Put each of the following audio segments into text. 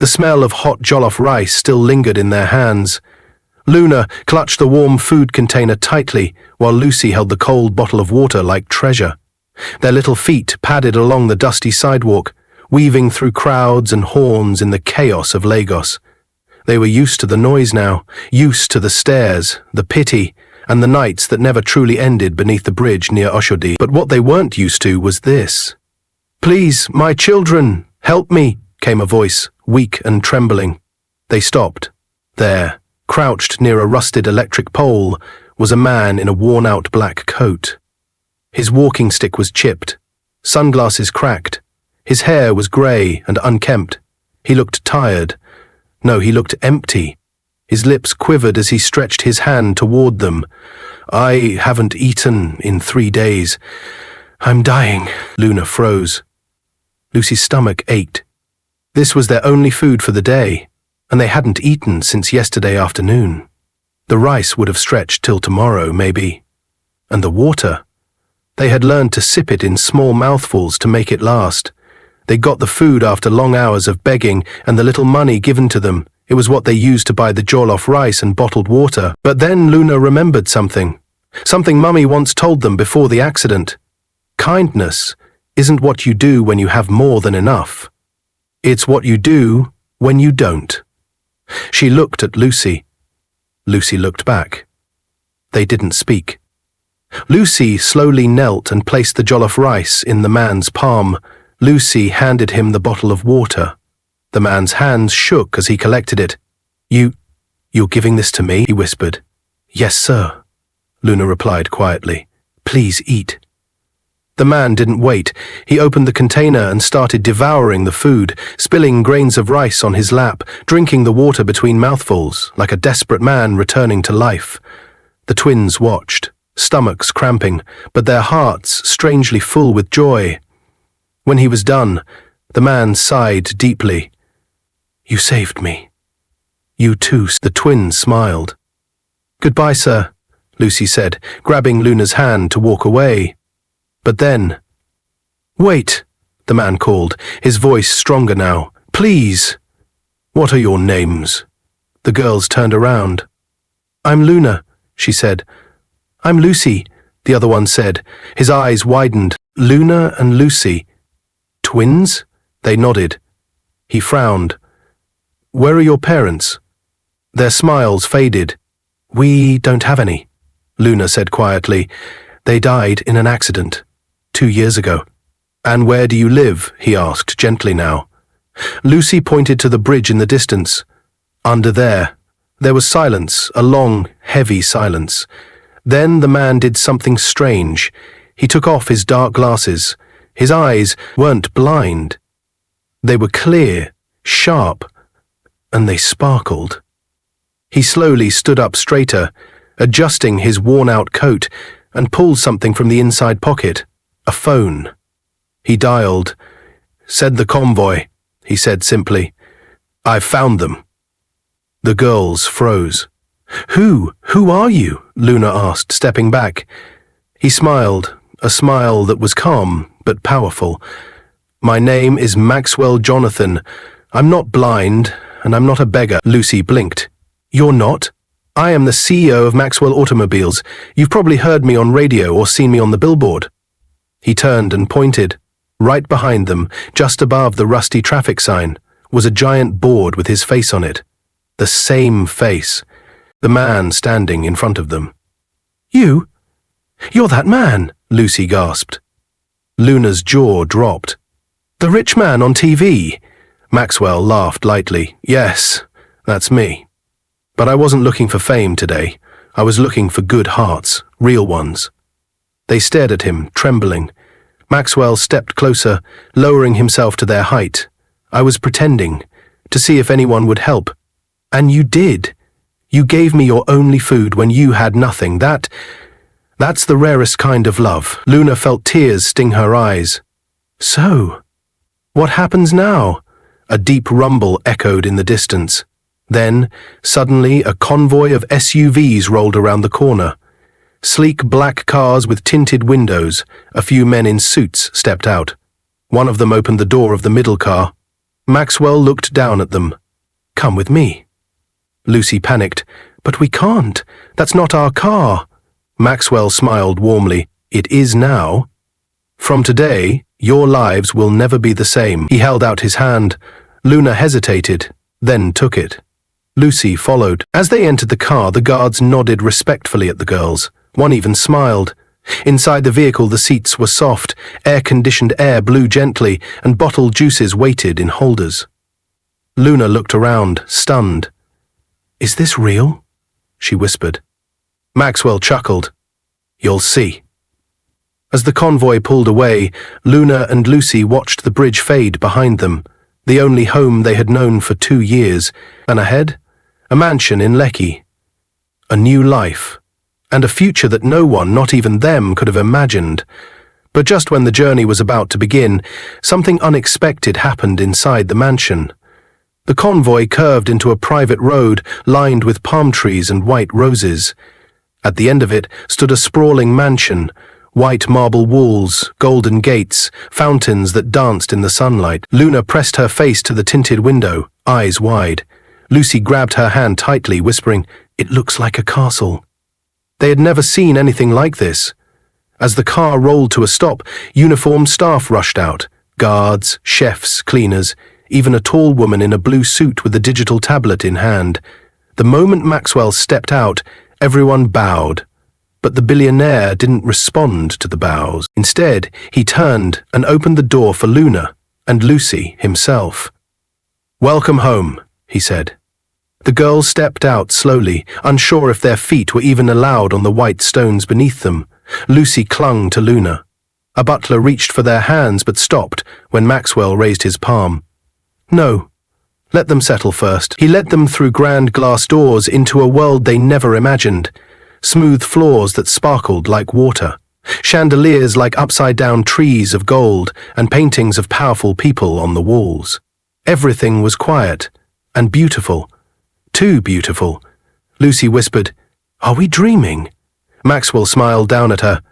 The smell of hot jollof rice still lingered in their hands. Luna clutched the warm food container tightly, while Lucy held the cold bottle of water like treasure. Their little feet padded along the dusty sidewalk, weaving through crowds and horns in the chaos of Lagos. They were used to the noise now, used to the stares, the pity, and the nights that never truly ended beneath the bridge near Oshodi. But what they weren't used to was this. "Please, my children, help me," came a voice, weak and trembling. They stopped. There, crouched near a rusted electric pole, was a man in a worn-out black coat. His walking stick was chipped, sunglasses cracked. His hair was grey and unkempt. He looked tired. No, he looked empty. His lips quivered as he stretched his hand toward them. "I haven't eaten in 3 days. I'm dying." Luna froze. Lucy's stomach ached. This was their only food for the day, and they hadn't eaten since yesterday afternoon. The rice would have stretched till tomorrow, maybe. And the water. They had learned to sip it in small mouthfuls to make it last. They got the food after long hours of begging, and the little money given to them. It was what they used to buy the jollof rice and bottled water. But then Luna remembered something. Something Mummy once told them before the accident. Kindness isn't what you do when you have more than enough. It's what you do when you don't. She looked at Lucy. Lucy looked back. They didn't speak. Lucy slowly knelt and placed the jollof rice in the man's palm. Lucy handed him the bottle of water. The man's hands shook as he collected it. You're giving this to me?" he whispered. "Yes, sir," Luna replied quietly. "Please eat." The man didn't wait. He opened the container and started devouring the food, spilling grains of rice on his lap, drinking the water between mouthfuls, like a desperate man returning to life. The twins watched, stomachs cramping, but their hearts strangely full with joy. When he was done, the man sighed deeply. "You saved me." "You too," the twins smiled. "Goodbye, sir," Lucy said, grabbing Luna's hand to walk away. But then... "Wait," the man called, his voice stronger now. "Please." "What are your names?" The girls turned around. "I'm Luna," she said. "I'm Lucy," the other one said. His eyes widened. "Luna and Lucy. Twins?" They nodded. He frowned. "Where are your parents?" Their smiles faded. "We don't have any," Luna said quietly. "They died in an accident 2 years ago." "And where do you live?" he asked gently now. Lucy pointed to the bridge in the distance. "Under there." There was silence, a long, heavy silence. Then the man did something strange. He took off his dark glasses. His eyes weren't blind. They were clear, sharp, and they sparkled. He slowly stood up straighter, adjusting his worn-out coat, and pulled something from the inside pocket, a phone. He dialed. "Said the convoy," he said simply. "I've found them." The girls froze. Who are you?" Luna asked, stepping back. He smiled, a smile that was calm but powerful. "My name is Maxwell Jonathan. I'm not blind, and I'm not a beggar." Lucy blinked. "You're not? I am the CEO of Maxwell Automobiles. You've probably heard me on radio or seen me on the billboard." He turned and pointed. Right behind them, just above the rusty traffic sign, was a giant board with his face on it. The same face. The man standing in front of them. You're that man," Lucy gasped. Luna's jaw dropped. "The rich man on TV?" Maxwell laughed lightly. "Yes, that's me. But I wasn't looking for fame today. I was looking for good hearts, real ones." They stared at him, trembling. Maxwell stepped closer, lowering himself to their height. "I was pretending, to see if anyone would help. And you did. You gave me your only food when you had nothing. That's the rarest kind of love." Luna felt tears sting her eyes. "So, what happens now?" A deep rumble echoed in the distance. Then, suddenly, a convoy of SUVs rolled around the corner. Sleek black cars with tinted windows. A few men in suits stepped out. One of them opened the door of the middle car. Maxwell looked down at them. "Come with me." Lucy panicked. "But we can't. That's not our car." Maxwell smiled warmly. "It is now. From today, your lives will never be the same." He held out his hand. Luna hesitated, then took it. Lucy followed. As they entered the car, the guards nodded respectfully at the girls. One even smiled. Inside the vehicle, the seats were soft, air-conditioned air blew gently, and bottled juices waited in holders. Luna looked around, stunned. "Is this real?" she whispered. Maxwell chuckled. "You'll see." As the convoy pulled away, Luna and Lucy watched the bridge fade behind them, the only home they had known for 2 years, and ahead, a mansion in Lekki. A new life, and a future that no one, not even them, could have imagined. But just when the journey was about to begin, something unexpected happened inside the mansion. The convoy curved into a private road lined with palm trees and white roses. At the end of it stood a sprawling mansion, white marble walls, golden gates, fountains that danced in the sunlight. Luna pressed her face to the tinted window, eyes wide. Lucy grabbed her hand tightly, whispering, "It looks like a castle." They had never seen anything like this. As the car rolled to a stop, uniformed staff rushed out. Guards, chefs, cleaners, even a tall woman in a blue suit with a digital tablet in hand. The moment Maxwell stepped out, everyone bowed. But the billionaire didn't respond to the bows. Instead, he turned and opened the door for Luna and Lucy himself. "Welcome home," he said. The girls stepped out slowly, unsure if their feet were even allowed on the white stones beneath them. Lucy clung to Luna. A butler reached for their hands but stopped when Maxwell raised his palm. "No, let them settle first." He led them through grand glass doors into a world they never imagined. Smooth floors that sparkled like water, chandeliers like upside-down trees of gold, and paintings of powerful people on the walls. Everything was quiet and beautiful. Too beautiful. Lucy whispered, "Are we dreaming?" Maxwell smiled down at her.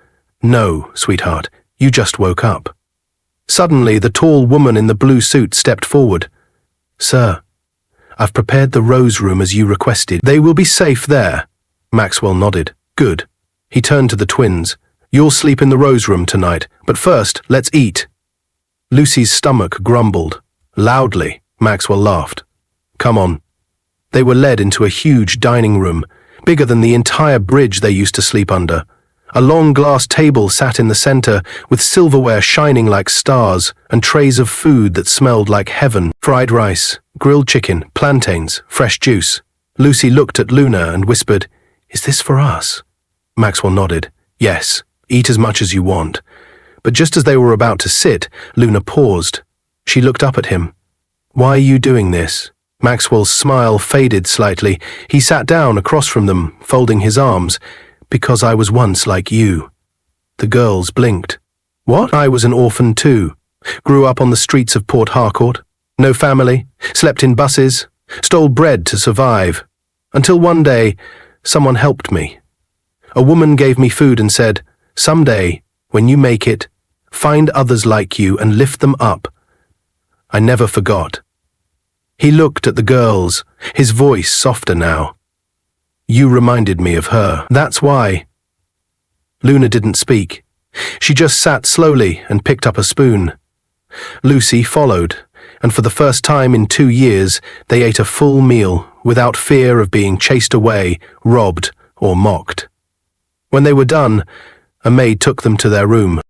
"No, sweetheart, you just woke up." Suddenly, the tall woman in the blue suit stepped forward. "Sir, I've prepared the rose room as you requested. They will be safe there." Maxwell nodded. "Good." He turned to the twins. "You'll sleep in the rose room tonight, but first, let's eat." Lucy's stomach grumbled. Loudly, Maxwell laughed. "Come on." They were led into a huge dining room, bigger than the entire bridge they used to sleep under. A long glass table sat in the center, with silverware shining like stars, and trays of food that smelled like heaven. Fried rice, grilled chicken, plantains, fresh juice. Lucy looked at Luna and whispered, "Is this for us?" Maxwell nodded. "Yes, eat as much as you want." But just as they were about to sit, Luna paused. She looked up at him. "Why are you doing this?" Maxwell's smile faded slightly. He sat down across from them, folding his arms. "Because I was once like you." The girls blinked. "What?" "I was an orphan too. Grew up on the streets of Port Harcourt. No family, slept in buses, stole bread to survive. Until one day, someone helped me. A woman gave me food and said, 'Someday, when you make it, find others like you and lift them up.' I never forgot." He looked at the girls, his voice softer now. "You reminded me of her. That's why." Luna didn't speak. She just sat slowly and picked up a spoon. Lucy followed, and for the first time in 2 years, they ate a full meal without fear of being chased away, robbed, or mocked. When they were done, a maid took them to their room.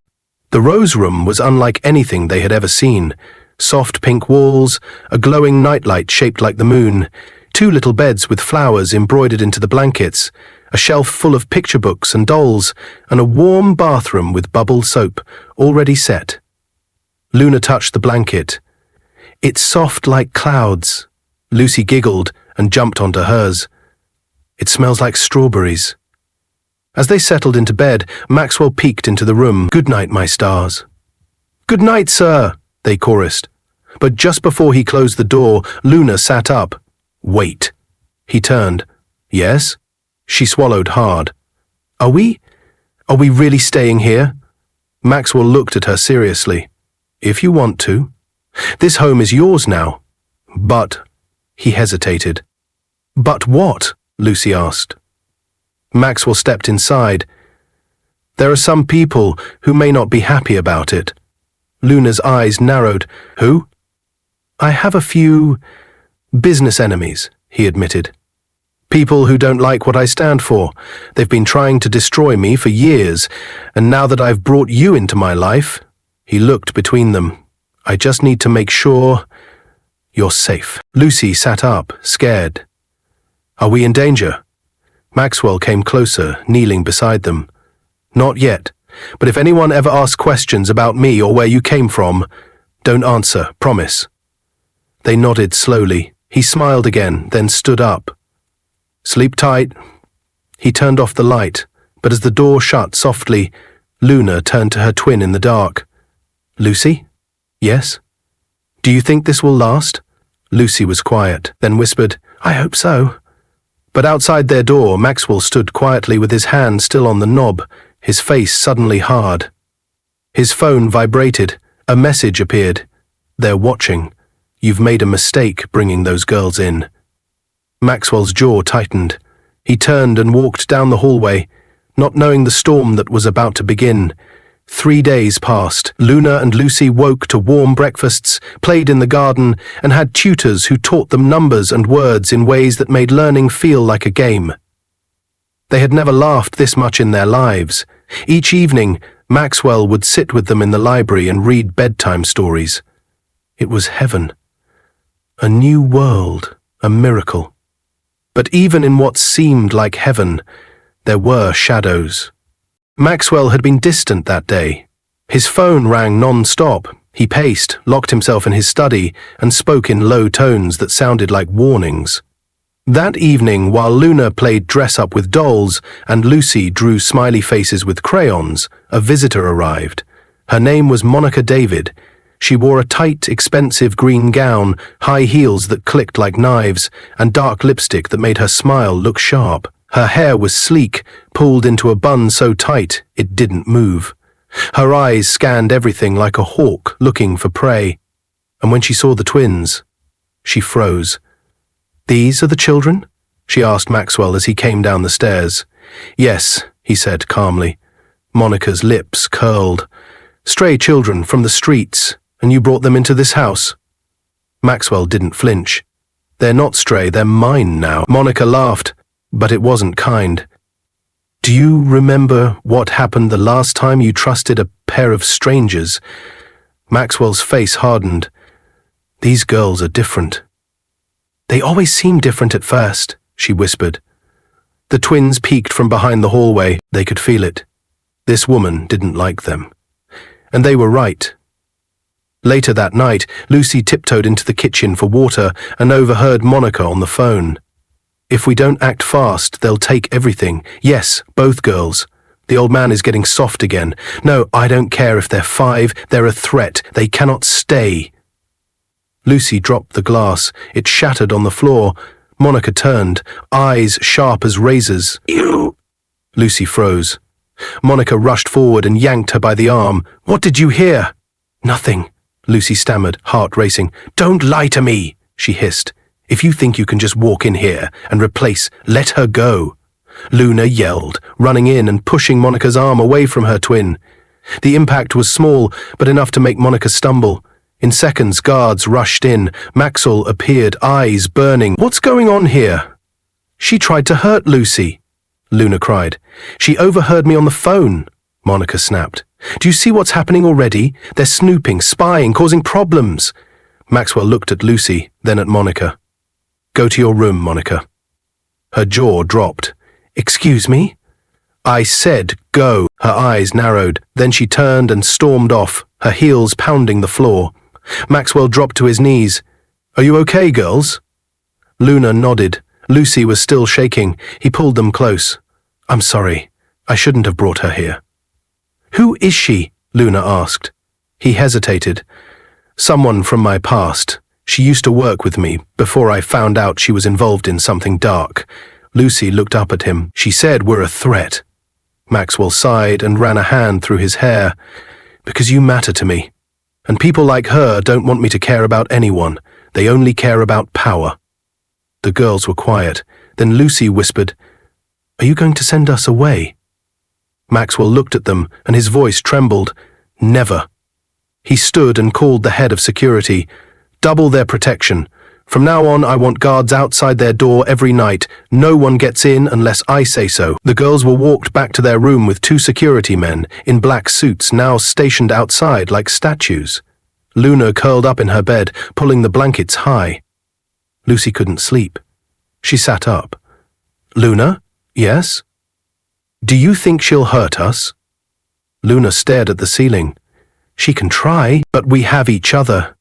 The rose room was unlike anything they had ever seen. Soft pink walls, a glowing nightlight shaped like the moon, 2 little beds with flowers embroidered into the blankets, a shelf full of picture books and dolls, and a warm bathroom with bubble soap, already set. Luna touched the blanket. "It's soft like clouds." Lucy giggled and jumped onto hers. "It smells like strawberries." As they settled into bed, Maxwell peeked into the room. "Good night, my stars." "Good night, sir," they chorused. But just before he closed the door, Luna sat up. "Wait." He turned. "Yes?" She swallowed hard. Are we really staying here?" Maxwell looked at her seriously. "If you want to." This home is yours now. But, he hesitated. But what? Lucy asked. Maxwell stepped inside. There are some people who may not be happy about it. Luna's eyes narrowed. Who? I have a few business enemies, he admitted. People who don't like what I stand for. They've been trying to destroy me for years, and now that I've brought you into my life, he looked between them. I just need to make sure you're safe. Lucy sat up, scared. Are we in danger? Maxwell came closer, kneeling beside them. Not yet, but if anyone ever asks questions about me or where you came from, don't answer, promise. They nodded slowly. He smiled again, then stood up. Sleep tight. He turned off the light, but as the door shut softly, Luna turned to her twin in the dark. Lucy? Yes? Do you think this will last? Lucy was quiet, then whispered, I hope so. But outside their door, Maxwell stood quietly with his hand still on the knob, his face suddenly hard. His phone vibrated. A message appeared. They're watching. You've made a mistake bringing those girls in. Maxwell's jaw tightened. He turned and walked down the hallway, not knowing the storm that was about to begin. 3 days passed. Luna and Lucy woke to warm breakfasts, played in the garden, and had tutors who taught them numbers and words in ways that made learning feel like a game. They had never laughed this much in their lives. Each evening, Maxwell would sit with them in the library and read bedtime stories. It was heaven. A new world, a miracle. But even in what seemed like heaven, there were shadows. Maxwell had been distant that day. His phone rang non-stop. He paced, locked himself in his study, and spoke in low tones that sounded like warnings. That evening, while Luna played dress-up with dolls and Lucy drew smiley faces with crayons, a visitor arrived. Her name was Monica David. She wore a tight, expensive green gown, high heels that clicked like knives, and dark lipstick that made her smile look sharp. Her hair was sleek, pulled into a bun so tight it didn't move. Her eyes scanned everything like a hawk looking for prey. And when she saw the twins, she froze. These are the children? She asked Maxwell as he came down the stairs. Yes, he said calmly. Monica's lips curled. Stray children from the streets, and you brought them into this house? Maxwell didn't flinch. They're not stray, they're mine now. Monica laughed, but it wasn't kind. Do you remember what happened the last time you trusted a pair of strangers? Maxwell's face hardened. These girls are different. They always seem different at first, she whispered. The twins peeked from behind the hallway. They could feel it. This woman didn't like them. And they were right. Later that night, Lucy tiptoed into the kitchen for water and overheard Monica on the phone. If we don't act fast, they'll take everything. Yes, both girls. The old man is getting soft again. No, I don't care if they're 5. They're a threat. They cannot stay. Lucy dropped the glass. It shattered on the floor. Monica turned, eyes sharp as razors. You! Lucy froze. Monica rushed forward and yanked her by the arm. What did you hear? Nothing, Lucy stammered, heart racing. Don't lie to me, she hissed. If you think you can just walk in here and replace, let her go. Luna yelled, running in and pushing Monica's arm away from her twin. The impact was small, but enough to make Monica stumble. In seconds, guards rushed in. Maxwell appeared, eyes burning. What's going on here? She tried to hurt Lucy, Luna cried. She overheard me on the phone, Monica snapped. Do you see what's happening already? They're snooping, spying, causing problems. Maxwell looked at Lucy, then at Monica. Go to your room, Monica. Her jaw dropped. Excuse me? I said go. Her eyes narrowed. Then she turned and stormed off, her heels pounding the floor. Maxwell dropped to his knees. Are you okay, girls? Luna nodded. Lucy was still shaking. He pulled them close. I'm sorry. I shouldn't have brought her here. Who is she? Luna asked. He hesitated. Someone from my past. She used to work with me before I found out she was involved in something dark. Lucy looked up at him. She said we're a threat. Maxwell sighed and ran a hand through his hair. Because you matter to me. And people like her don't want me to care about anyone. They only care about power." The girls were quiet. Then Lucy whispered, "Are you going to send us away?" Maxwell looked at them, and his voice trembled. "Never." He stood and called the head of security. "Double their protection. From now on, I want guards outside their door every night. No one gets in unless I say so." The girls were walked back to their room with 2 security men in black suits now stationed outside like statues. Luna curled up in her bed, pulling the blankets high. Lucy couldn't sleep. She sat up. "Luna? Yes? Do you think she'll hurt us?" Luna stared at the ceiling. "She can try, but we have each other."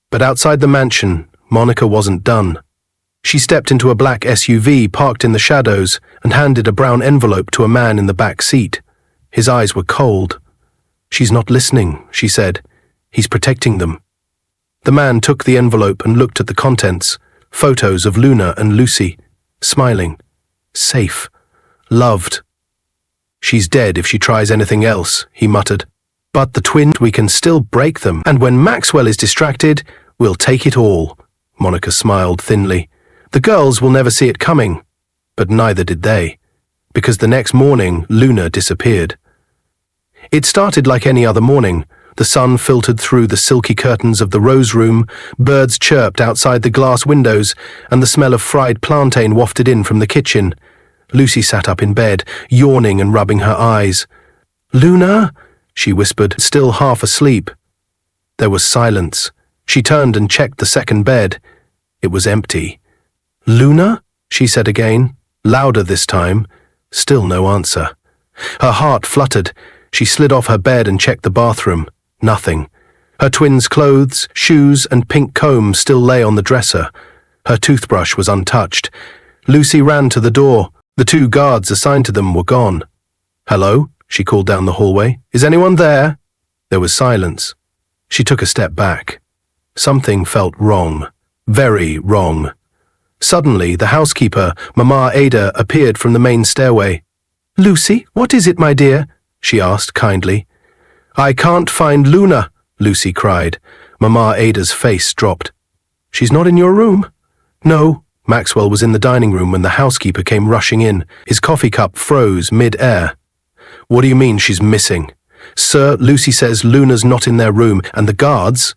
But outside the mansion, Monica wasn't done. She stepped into a black SUV parked in the shadows and handed a brown envelope to a man in the back seat. His eyes were cold. "She's not listening," she said. "He's protecting them." The man took the envelope and looked at the contents, photos of Luna and Lucy, smiling. Safe. Loved. "She's dead if she tries anything else," he muttered. "But the twins, we can still break them, and when Maxwell is distracted, we'll take it all." Monica smiled thinly. The girls will never see it coming. But neither did they, because the next morning Luna disappeared. It started like any other morning. The sun filtered through the silky curtains of the rose room, birds chirped outside the glass windows, and the smell of fried plantain wafted in from the kitchen. Lucy sat up in bed, yawning and rubbing her eyes. "Luna?" she whispered, still half asleep. There was silence. She turned and checked the second bed. It was empty. "Luna?" she said again, louder this time. Still no answer. Her heart fluttered. She slid off her bed and checked the bathroom. Nothing. Her twins' clothes, shoes, and pink comb still lay on the dresser. Her toothbrush was untouched. Lucy ran to the door. The 2 guards assigned to them were gone. "Hello?" she called down the hallway. "Is anyone there?" There was silence. She took a step back. Something felt wrong. Very wrong. Suddenly, the housekeeper, Mama Ada, appeared from the main stairway. "Lucy, what is it, my dear?" she asked kindly. "I can't find Luna," Lucy cried. Mama Ada's face dropped. "She's not in your room?" "No." Maxwell was in the dining room when the housekeeper came rushing in. His coffee cup froze mid-air. "What do you mean she's missing?" "Sir, Lucy says Luna's not in their room, and the guards,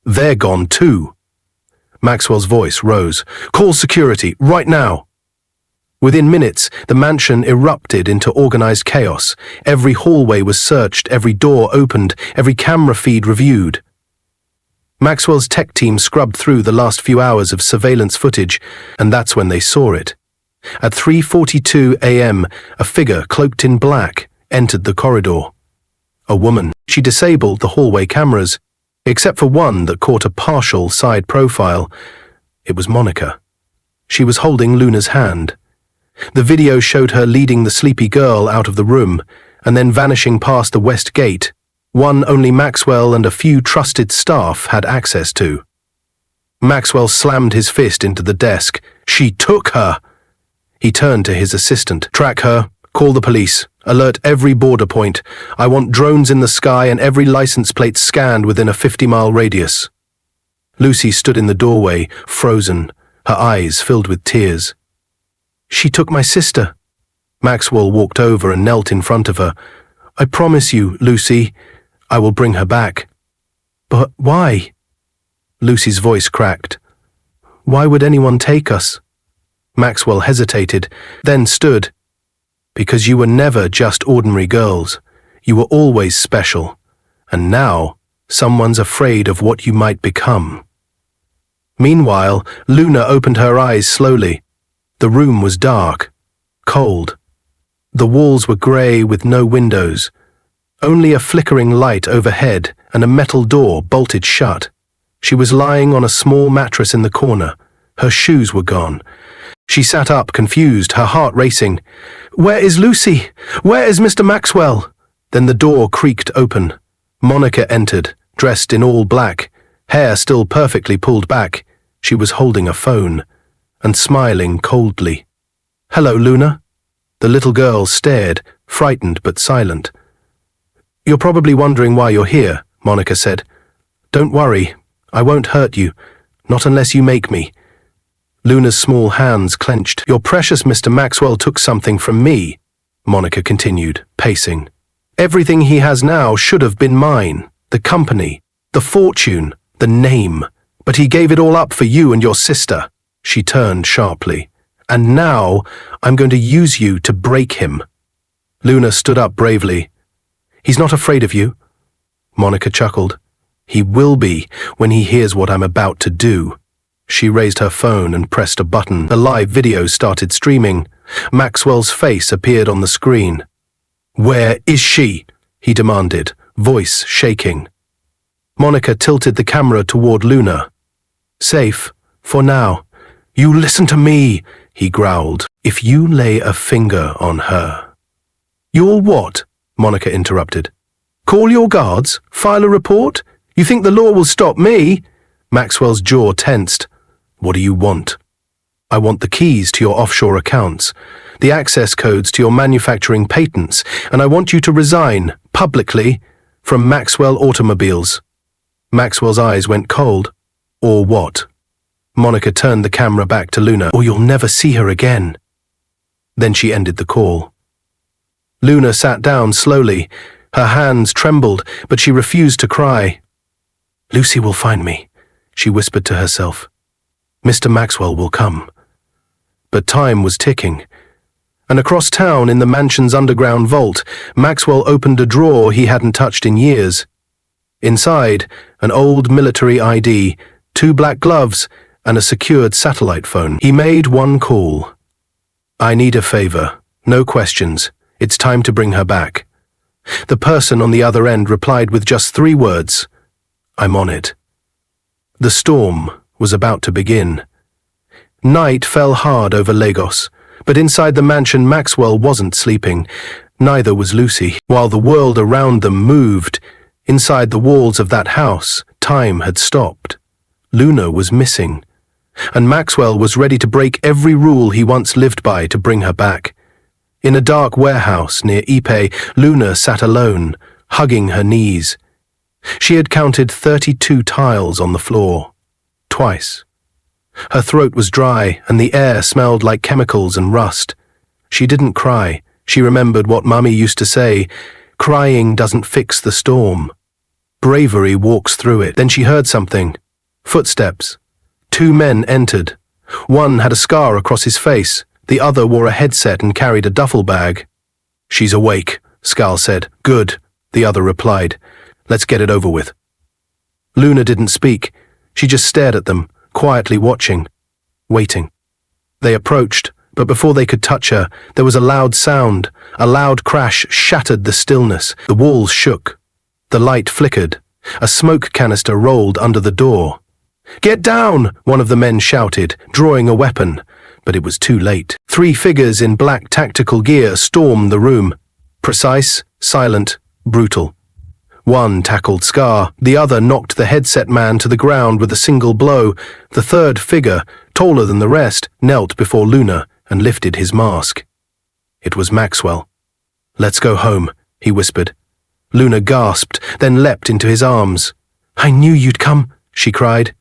they're gone too." Maxwell's voice rose. "Call security, right now." Within minutes, the mansion erupted into organized chaos. Every hallway was searched, every door opened, every camera feed reviewed. Maxwell's tech team scrubbed through the last few hours of surveillance footage, and that's when they saw it. At 3:42 a.m., a figure cloaked in black entered the corridor. A woman. She disabled the hallway cameras, except for one that caught a partial side profile. It was Monica. She was holding Luna's hand. The video showed her leading the sleepy girl out of the room, and then vanishing past the west gate, one only Maxwell and a few trusted staff had access to. Maxwell slammed his fist into the desk. "She took her!" He turned to his assistant. "Track her. Call the police. Alert every border point. I want drones in the sky and every license plate scanned within a 50-mile radius." Lucy stood in the doorway, frozen, her eyes filled with tears. "She took my sister." Maxwell walked over and knelt in front of her. "I promise you, Lucy, I will bring her back." "But why?" Lucy's voice cracked. "Why would anyone take us?" Maxwell hesitated, then stood. "Because you were never just ordinary girls. You were always special. And now, someone's afraid of what you might become." Meanwhile, Luna opened her eyes slowly. The room was dark, cold. The walls were grey with no windows. Only a flickering light overhead and a metal door bolted shut. She was lying on a small mattress in the corner. Her shoes were gone. She sat up, confused, her heart racing. "Where is Lucy? Where is Mr. Maxwell?" Then the door creaked open. Monica entered, dressed in all black, hair still perfectly pulled back. She was holding a phone and smiling coldly. "Hello, Luna." The little girl stared, frightened but silent. "You're probably wondering why you're here," Monica said. Don't worry, I won't hurt you, not unless you make me. Luna's small hands clenched. Your precious Mr. Maxwell took something from me, Monica continued, pacing. Everything he has now should have been mine. The company, the fortune, the name. But he gave it all up for you and your sister. She turned sharply. And now I'm going to use you to break him. Luna stood up bravely. He's not afraid of you. Monica chuckled. He will be when he hears what I'm about to do. She raised her phone and pressed a button. The live video started streaming. Maxwell's face appeared on the screen. Where is she? He demanded, voice shaking. Monica tilted the camera toward Luna. Safe, for now. You listen to me, he growled. If you lay a finger on her. You'll what? Monica interrupted. Call your guards? File a report? You think the law will stop me? Maxwell's jaw tensed. What do you want? I want the keys to your offshore accounts, the access codes to your manufacturing patents, and I want you to resign, publicly, from Maxwell Automobiles. Maxwell's eyes went cold. Or what? Monica turned the camera back to Luna. Or you'll never see her again. Then she ended the call. Luna sat down slowly. Her hands trembled, but she refused to cry. Lucy will find me, she whispered to herself. Mr. Maxwell will come. But time was ticking. And across town in the mansion's underground vault, Maxwell opened a drawer he hadn't touched in years. Inside, an old military ID, 2 black gloves, and a secured satellite phone. He made one call. I need a favor. No questions. It's time to bring her back. The person on the other end replied with just 3 words. I'm on it. The storm was about to begin. Night fell hard over Lagos, but inside the mansion Maxwell wasn't sleeping. Neither was Lucy. While the world around them moved, inside the walls of that house, time had stopped. Luna was missing, and Maxwell was ready to break every rule he once lived by to bring her back. In a dark warehouse near Ipe, Luna sat alone, hugging her knees. She had counted 32 tiles on the floor. Twice. Her throat was dry, and the air smelled like chemicals and rust. She didn't cry. She remembered what Mummy used to say, crying doesn't fix the storm. Bravery walks through it. Then she heard something. Footsteps. 2 men entered. One had a scar across his face. The other wore a headset and carried a duffel bag. She's awake, Skal said. Good, the other replied. Let's get it over with. Luna didn't speak. She just stared at them, quietly watching, waiting. They approached, but before they could touch her, there was a loud sound. A loud crash shattered the stillness. The walls shook. The light flickered. A smoke canister rolled under the door. Get down, one of the men shouted, drawing a weapon. But it was too late. 3 figures in black tactical gear stormed the room. Precise, silent, brutal. One tackled Scar. The other knocked the headset man to the ground with a single blow. The third figure, taller than the rest, knelt before Luna and lifted his mask. It was Maxwell. Let's go home, he whispered. Luna gasped, then leapt into his arms. I knew you'd come, she cried.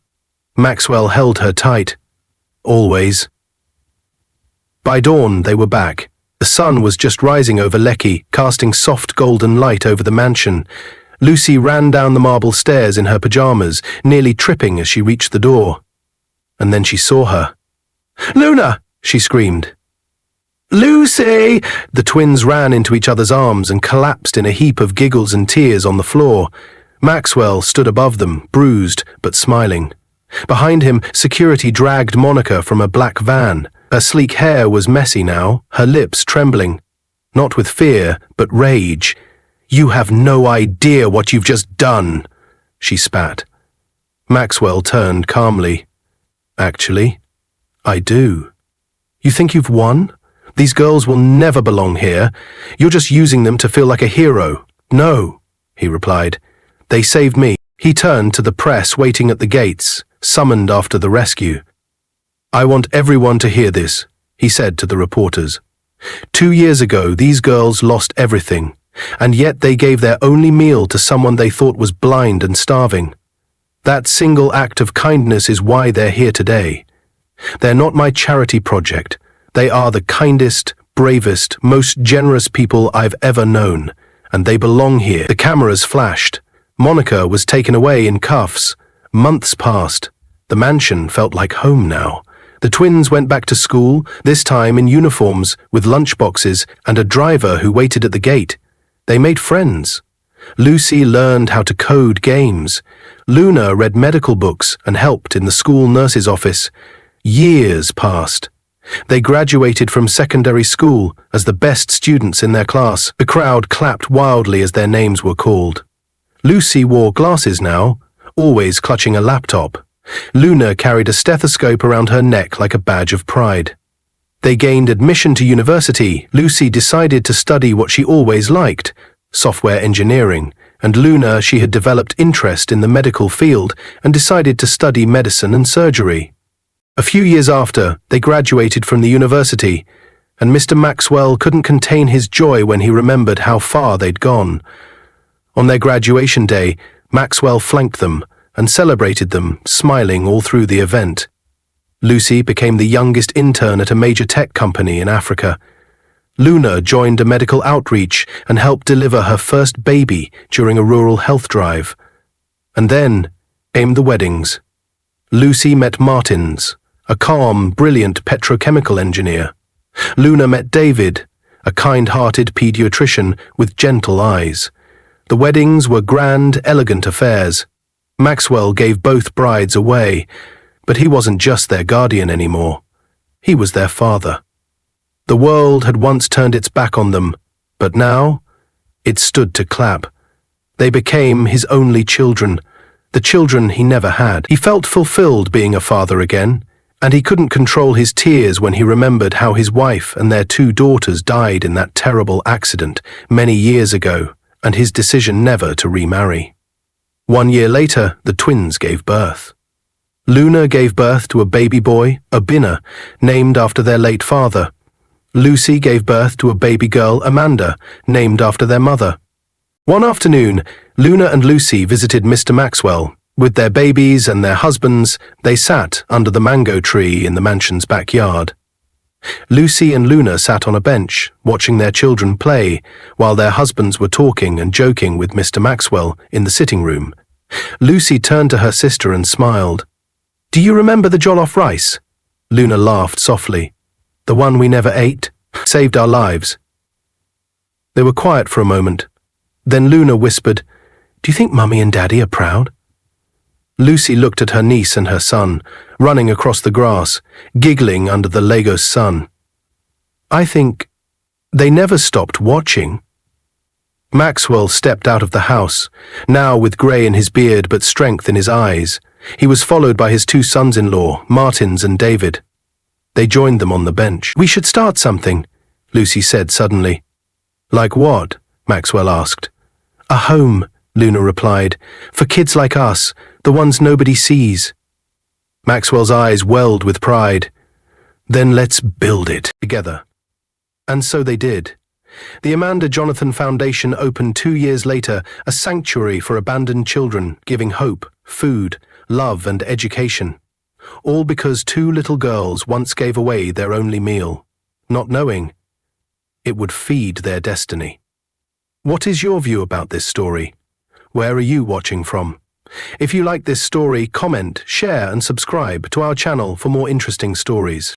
Maxwell held her tight. Always. By dawn, they were back. The sun was just rising over Lekki, casting soft golden light over the mansion. Lucy ran down the marble stairs in her pajamas, nearly tripping as she reached the door. And then she saw her. Luna! She screamed. Lucy! The twins ran into each other's arms and collapsed in a heap of giggles and tears on the floor. Maxwell stood above them, bruised but smiling. Behind him, security dragged Monica from a black van. Her sleek hair was messy now, her lips trembling. Not with fear, but rage. You have no idea what you've just done, she spat. Maxwell turned calmly. Actually, I do. You think you've won? These girls will never belong here. You're just using them to feel like a hero. No, he replied. They saved me. He turned to the press waiting at the gates, summoned after the rescue. I want everyone to hear this, he said to the reporters. 2 years ago, these girls lost everything, and yet they gave their only meal to someone they thought was blind and starving. That single act of kindness is why they're here today. They're not my charity project. They are the kindest, bravest, most generous people I've ever known, and they belong here. The cameras flashed. Monica was taken away in cuffs. Months passed. The mansion felt like home now. The twins went back to school, this time in uniforms, with lunchboxes and a driver who waited at the gate. They made friends. Lucy learned how to code games. Luna read medical books and helped in the school nurse's office. Years passed. They graduated from secondary school as the best students in their class. The crowd clapped wildly as their names were called. Lucy wore glasses now, always clutching a laptop. Luna carried a stethoscope around her neck like a badge of pride. They gained admission to university. Lucy decided to study what she always liked, software engineering, and Luna, she had developed interest in the medical field and decided to study medicine and surgery. A few years after, they graduated from the university, and Mr. Maxwell couldn't contain his joy when he remembered how far they'd gone. On their graduation day, Maxwell flanked them and celebrated them, smiling all through the event. Lucy became the youngest intern at a major tech company in Africa. Luna joined a medical outreach and helped deliver her first baby during a rural health drive. And then came the weddings. Lucy met Martins, a calm, brilliant petrochemical engineer. Luna met David, a kind-hearted pediatrician with gentle eyes. The weddings were grand, elegant affairs. Maxwell gave both brides away, but he wasn't just their guardian anymore. He was their father. The world had once turned its back on them, but now it stood to clap. They became his only children, the children he never had. He felt fulfilled being a father again, and he couldn't control his tears when he remembered how his wife and their 2 daughters died in that terrible accident many years ago, and his decision never to remarry. 1 year later, the twins gave birth. Luna gave birth to a baby boy, Obinna, named after their late father. Lucy gave birth to a baby girl, Amanda, named after their mother. One afternoon, Luna and Lucy visited Mr. Maxwell. With their babies and their husbands, they sat under the mango tree in the mansion's backyard. Lucy and Luna sat on a bench, watching their children play, while their husbands were talking and joking with Mr. Maxwell in the sitting room. Lucy turned to her sister and smiled. "Do you remember the jollof rice?" Luna laughed softly. "The one we never ate? Saved our lives." They were quiet for a moment. Then Luna whispered, "Do you think Mummy and Daddy are proud?" Lucy looked at her niece and her son, running across the grass, giggling under the Lagos sun. "I think they never stopped watching." Maxwell stepped out of the house, now with grey in his beard but strength in his eyes. He was followed by his 2 sons-in-law, Martins and David. They joined them on the bench. "We should start something," Lucy said suddenly. "Like what?" Maxwell asked. "A home," Luna replied, "for kids like us, the ones nobody sees." Maxwell's eyes welled with pride. "Then let's build it together." And so they did. The Amanda Jonathan Foundation opened 2 years later, a sanctuary for abandoned children, giving hope, food, love and education. All because 2 little girls once gave away their only meal, not knowing it would feed their destiny. What is your view about this story? Where are you watching from? If you like this story, comment, share and subscribe to our channel for more interesting stories.